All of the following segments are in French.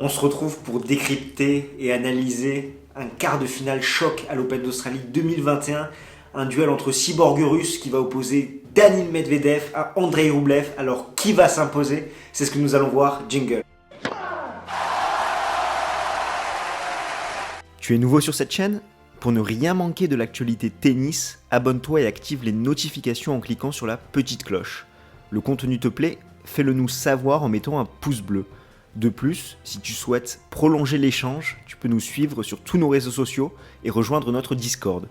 On se retrouve pour décrypter et analyser un quart de finale choc à l'Open d'Australie 2021. Un duel entre cyborg russe qui va opposer Daniil Medvedev à Andrei Rublev. Alors qui va s'imposer? C'est ce que nous allons voir. Jingle. Tu es nouveau sur cette chaîne? Pour ne rien manquer de l'actualité tennis, abonne-toi et active les notifications en cliquant sur la petite cloche. Le contenu te plaît? Fais-le nous savoir en mettant un pouce bleu. De plus, si tu souhaites prolonger l'échange, tu peux nous suivre sur tous nos réseaux sociaux et rejoindre notre Discord.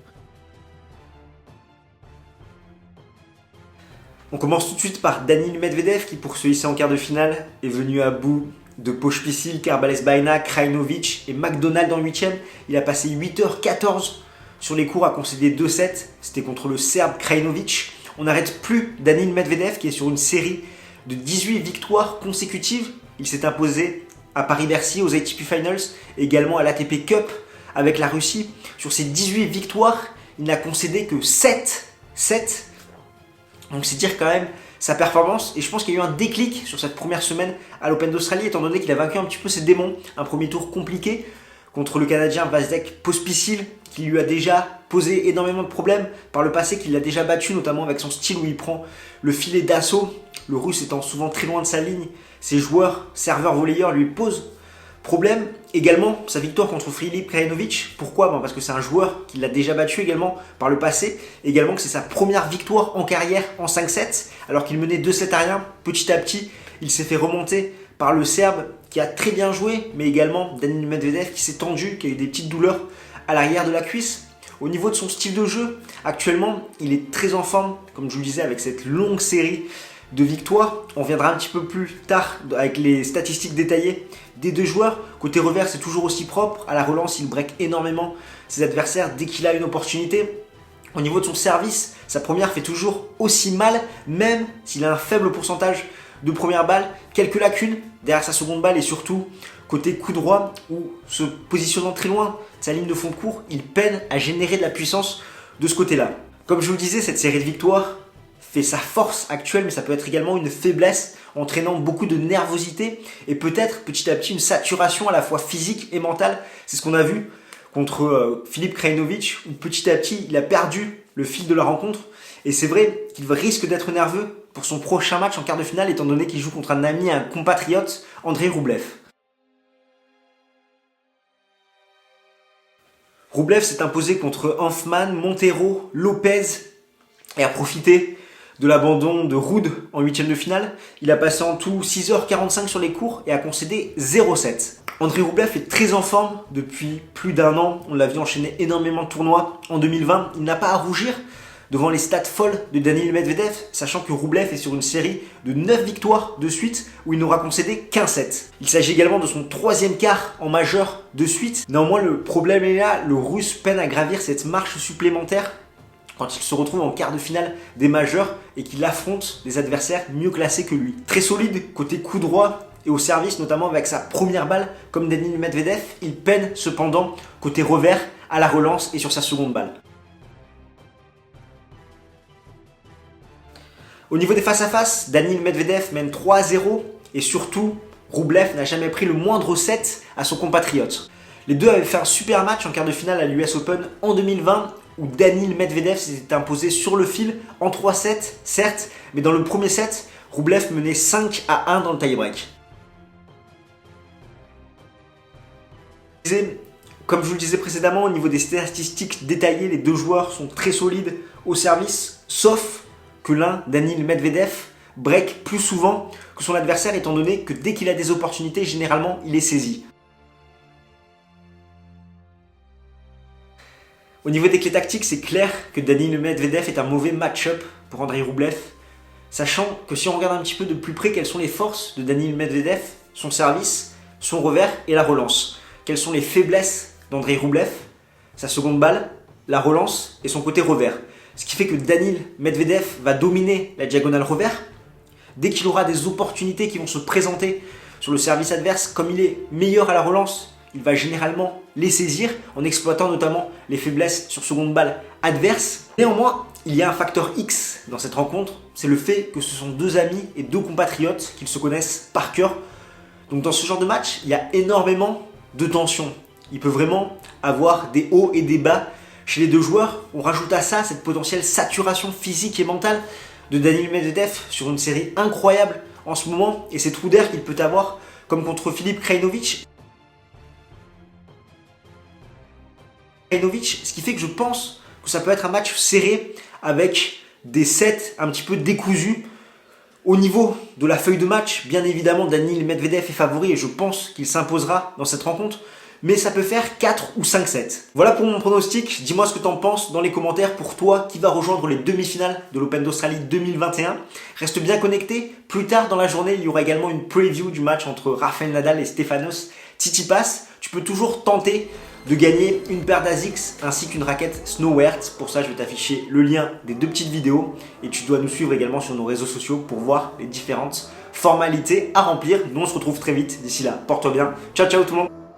On commence tout de suite par Daniil Medvedev qui, pour se hisser en quart de finale, est venu à bout de Pospisil, Carballes-Baena, Krajinovic et McDonald en 8ème. Il a passé 8h14 sur les cours à concéder 2-7. C'était contre le Serbe Krajinovic. On n'arrête plus Daniil Medvedev qui est sur une série de 18 victoires consécutives. Il s'est imposé à Paris-Bercy aux ATP Finals et également à l'ATP Cup avec la Russie. Sur ses 18 victoires, il n'a concédé que 7. Donc c'est dire quand même sa performance. Et je pense qu'il y a eu un déclic sur cette première semaine à l'Open d'Australie, étant donné qu'il a vaincu un petit peu ses démons. Un premier tour compliqué contre le Canadien Vasek Pospisil, qui lui a déjà posé énormément de problèmes par le passé, qu'il l'a déjà battu, notamment avec son style où il prend le filet d'assaut. Le Russe étant souvent très loin de sa ligne, ses joueurs, serveurs, volleyeurs lui posent problème. Également, sa victoire contre Filip Krajinovic. Pourquoi? Parce que c'est un joueur qui l'a déjà battu également par le passé. Également que c'est sa première victoire en carrière en 5-7, alors qu'il menait 2-7 à rien. Petit à petit, il s'est fait remonter par le Serbe qui a très bien joué, mais également Daniil Medvedev qui s'est tendu, qui a eu des petites douleurs à l'arrière de la cuisse. Au niveau de son style de jeu, actuellement, il est très en forme, comme je vous le disais, avec cette longue série de victoires. On viendra un petit peu plus tard avec les statistiques détaillées des deux joueurs. Côté revers, c'est toujours aussi propre. À la relance, il break énormément ses adversaires dès qu'il a une opportunité. Au niveau de son service, sa première fait toujours aussi mal, même s'il a un faible pourcentage de première balle. Quelques lacunes derrière sa seconde balle et surtout côté coup droit où, se positionnant très loin de sa ligne de fond de court, il peine à générer de la puissance de ce côté-là. Comme je vous le disais, cette série de victoires fait sa force actuelle, mais ça peut être également une faiblesse, entraînant beaucoup de nervosité et peut-être petit à petit une saturation à la fois physique et mentale. C'est ce qu'on a vu contre Filip Krajinovic, où petit à petit il a perdu le fil de la rencontre. Et c'est vrai qu'il risque d'être nerveux pour son prochain match en quart de finale, étant donné qu'il joue contre un ami, un compatriote, Andrei Rublev. Rublev s'est imposé contre Hanfmann, Montero, Lopez et a profité de l'abandon de Ruud en 8ème de finale. Il a passé en tout 6h45 sur les cours et a concédé 0-7. Andrei Rublev est très en forme depuis plus d'un an. On l'a vu enchaîner énormément de tournois. En 2020, il n'a pas à rougir devant les stats folles de Daniil Medvedev, sachant que Rublev est sur une série de 9 victoires de suite où il n'aura concédé qu'un set. Il s'agit également de son 3e quart en majeur de suite. Néanmoins, le problème est là, le Russe peine à gravir cette marche supplémentaire quand il se retrouve en quart de finale des majeurs et qu'il affronte des adversaires mieux classés que lui. Très solide côté coup droit et au service, notamment avec sa première balle comme Daniil Medvedev, il peine cependant côté revers, à la relance et sur sa seconde balle. Au niveau des face-à-face, Daniil Medvedev mène 3-0 et surtout, Rublev n'a jamais pris le moindre set à son compatriote. Les deux avaient fait un super match en quart de finale à l'US Open en 2020 où Daniil Medvedev s'était imposé sur le fil en 3-7, certes, mais dans le premier set, Rublev menait 5-1 dans le tie-break. Comme je vous le disais précédemment, au niveau des statistiques détaillées, les deux joueurs sont très solides au service, sauf que l'un, Daniil Medvedev, break plus souvent que son adversaire, étant donné que dès qu'il a des opportunités, généralement, il les saisit. Au niveau des clés tactiques, c'est clair que Daniil Medvedev est un mauvais match-up pour Andrei Rublev, sachant que si on regarde un petit peu de plus près quelles sont les forces de Daniil Medvedev, son service, son revers et la relance. Quelles sont les faiblesses d'Andrei Rublev, sa seconde balle, la relance et son côté revers. Ce qui fait que Daniil Medvedev va dominer la diagonale revers. Dès qu'il aura des opportunités qui vont se présenter sur le service adverse, comme il est meilleur à la relance, il va généralement les saisir en exploitant notamment les faiblesses sur seconde balle adverse. Néanmoins, il y a un facteur X dans cette rencontre, c'est le fait que ce sont deux amis et deux compatriotes qu'ils se connaissent par cœur Donc dans ce genre de match, il y a énormément de tension. Il peut vraiment avoir des hauts et des bas chez les deux joueurs. On rajoute à ça cette potentielle saturation physique et mentale de Daniil Medvedev sur une série incroyable en ce moment et ces trous d'air qu'il peut avoir comme contre Filip Krajinovic. Ce qui fait que je pense que ça peut être un match serré avec des sets un petit peu décousus. Au niveau de la feuille de match, bien évidemment, Daniil Medvedev est favori et je pense qu'il s'imposera dans cette rencontre. Mais ça peut faire 4 ou 5 sets. Voilà pour mon pronostic. Dis-moi ce que tu en penses dans les commentaires. Pour toi, qui va rejoindre les demi-finales de l'Open d'Australie 2021. Reste bien connecté. Plus tard dans la journée, il y aura également une preview du match entre Rafael Nadal et Stefanos Tsitsipas. Tu peux toujours tenter de gagner une paire d'Asics ainsi qu'une raquette Snowert. Pour ça, je vais t'afficher le lien des 2 petites vidéos et tu dois nous suivre également sur nos réseaux sociaux pour voir les différentes formalités à remplir. Nous, on se retrouve très vite. D'ici là, porte-toi bien. Ciao, ciao tout le monde.